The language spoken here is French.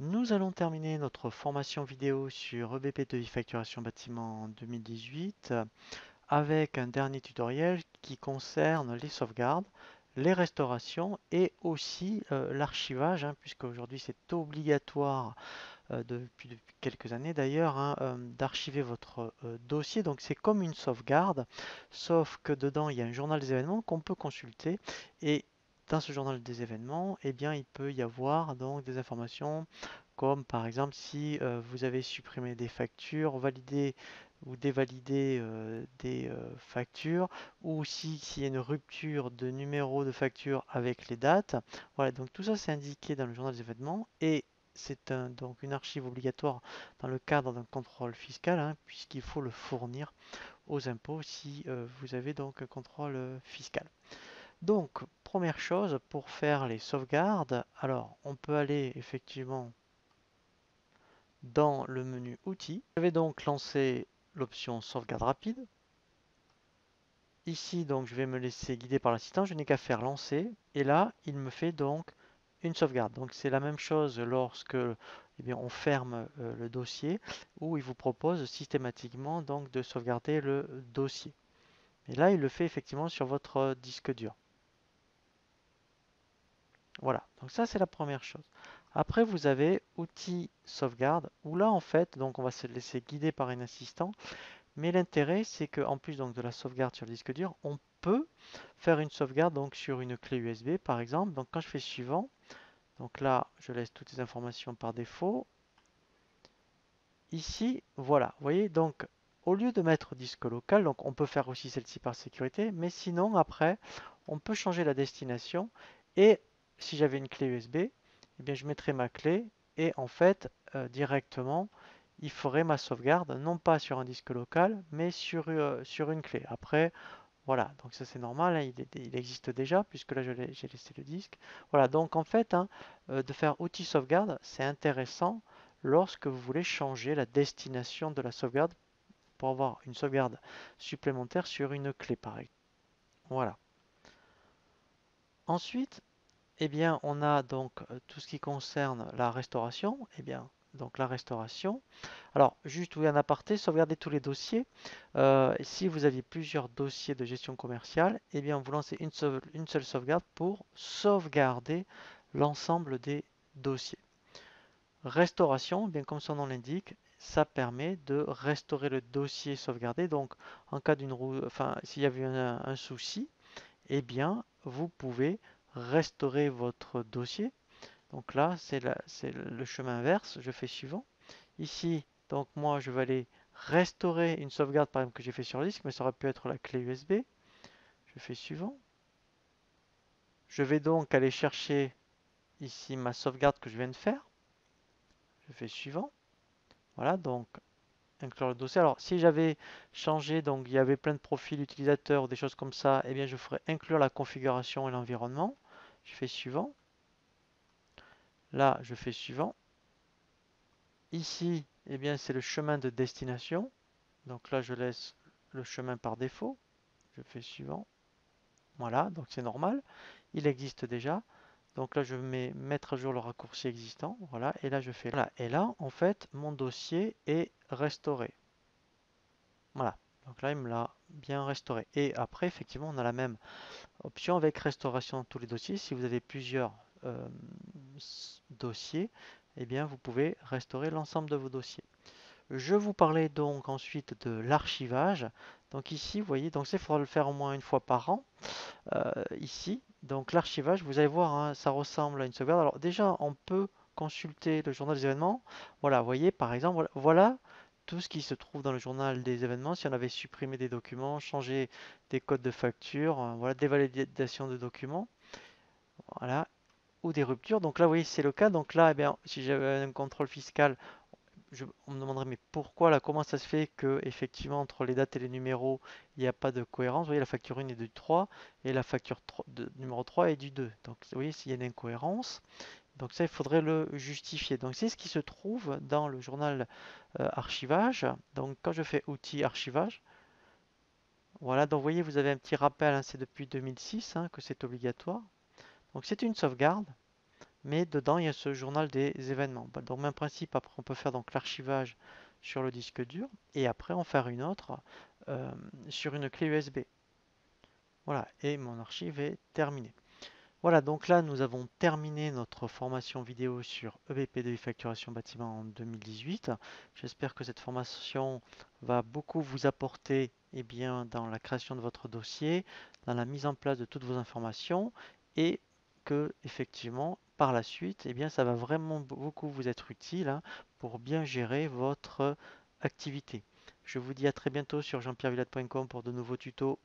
Nous allons terminer notre formation vidéo sur EBP de e-facturation bâtiment 2018 avec un dernier tutoriel qui concerne les sauvegardes, les restaurations et aussi l'archivage, puisque aujourd'hui c'est obligatoire depuis quelques années d'ailleurs d'archiver votre dossier. Donc c'est comme une sauvegarde, sauf que dedans il y a un journal des événements qu'on peut consulter et dans ce journal des événements, eh bien, il peut y avoir donc des informations comme par exemple si vous avez supprimé des factures, validé ou dévalidé des factures, ou si s'il y a une rupture de numéro de facture avec les dates. Voilà, donc tout ça c'est indiqué dans le journal des événements et c'est donc une archive obligatoire dans le cadre d'un contrôle fiscal, puisqu'il faut le fournir aux impôts si vous avez donc un contrôle fiscal. Donc, première chose, pour faire les sauvegardes, alors on peut aller effectivement dans le menu outils. Je vais donc lancer l'option sauvegarde rapide. Ici, donc, je vais me laisser guider par l'assistant. Je n'ai qu'à faire lancer. Et là, il me fait donc une sauvegarde. Donc, c'est la même chose lorsque on ferme le dossier où il vous propose systématiquement donc de sauvegarder le dossier. Et là, il le fait effectivement sur votre disque dur. Voilà, donc ça c'est la première chose. Après vous avez outils sauvegarde où là en fait donc on va se laisser guider par un assistant, mais l'intérêt c'est qu'en plus donc de la sauvegarde sur le disque dur, on peut faire une sauvegarde donc sur une clé USB par exemple. Donc quand je fais suivant, donc là je laisse toutes les informations par défaut. Ici voilà, vous voyez donc au lieu de mettre disque local, donc on peut faire aussi celle-ci par sécurité, mais sinon après on peut changer la destination et si j'avais une clé USB, eh bien je mettrais ma clé et en fait directement il ferait ma sauvegarde non pas sur un disque local mais sur une clé. Après voilà, donc ça c'est normal, il existe déjà puisque là j'ai laissé le disque. Voilà, donc en fait de faire outil sauvegarde c'est intéressant lorsque vous voulez changer la destination de la sauvegarde pour avoir une sauvegarde supplémentaire sur une clé pareil. Voilà. Ensuite, eh bien, on a donc tout ce qui concerne la restauration. Eh bien, donc la restauration. Alors, juste oui, un aparté, sauvegarder tous les dossiers. Si vous aviez plusieurs dossiers de gestion commerciale, eh bien, vous lancez une seule sauvegarde pour sauvegarder l'ensemble des dossiers. Restauration, bien comme son nom l'indique, ça permet de restaurer le dossier sauvegardé. Donc, en cas d'une enfin, s'il y avait un souci, eh bien, vous pouvez restaurer votre dossier. Donc là, c'est le chemin inverse. Je fais suivant. Ici, donc moi, je vais aller restaurer une sauvegarde, par exemple, que j'ai fait sur le disque, mais ça aurait pu être la clé USB. Je fais suivant. Je vais donc aller chercher ici ma sauvegarde que je viens de faire. Je fais suivant. Voilà, donc inclure le dossier. Alors, si j'avais changé, donc il y avait plein de profils utilisateurs ou des choses comme ça, eh bien je ferais inclure la configuration et l'environnement. Je fais suivant. Là, je fais suivant. Ici, eh bien c'est le chemin de destination. Donc là, je laisse le chemin par défaut. Je fais suivant. Voilà, donc c'est normal. Il existe déjà. Donc là, je vais mettre à jour le raccourci existant. Voilà, et là, je fais. Voilà, et là, en fait, mon dossier est restauré. Voilà. Donc là, il me l'a bien restauré. Et après, effectivement, on a la même option avec restauration de tous les dossiers. Si vous avez plusieurs dossiers, eh bien, vous pouvez restaurer l'ensemble de vos dossiers. Je vous parlais donc ensuite de l'archivage. Donc ici, vous voyez, donc il faudra le faire au moins une fois par an. Ici, donc l'archivage, vous allez voir, ça ressemble à une sauvegarde. Alors déjà, on peut consulter le journal des événements. Voilà, vous voyez, par exemple, voilà tout ce qui se trouve dans le journal des événements. Si on avait supprimé des documents, changé des codes de facture, voilà, des validations de documents, voilà, ou des ruptures. Donc là, vous voyez, c'est le cas. Donc là, eh bien, si j'avais un contrôle fiscal, on me demanderait mais pourquoi là, comment ça se fait que effectivement entre les dates et les numéros il n'y a pas de cohérence. Vous voyez la facture 1 est du 3 et la facture numéro 3 est du 2. Donc vous voyez s'il y a une incohérence. Donc ça il faudrait le justifier. Donc c'est ce qui se trouve dans le journal archivage. Donc quand je fais outils archivage, voilà, donc vous voyez vous avez un petit rappel, c'est depuis 2006 que c'est obligatoire. Donc c'est une sauvegarde. mais dedans il y a ce journal des événements. Bah, donc même principe, après on peut faire donc l'archivage sur le disque dur et après en faire une autre euh, sur une clé USB. Voilà, et mon archive est terminée. Voilà, donc là nous avons terminé notre formation vidéo sur EBP2I Facturation Bâtiment en 2018. J'espère que cette formation va beaucoup vous apporter bien, dans la création de votre dossier, dans la mise en place de toutes vos informations et que effectivement par la suite, ça va vraiment beaucoup vous être utile pour bien gérer votre activité. Je vous dis à très bientôt sur jean-pierrevillade.com pour de nouveaux tutos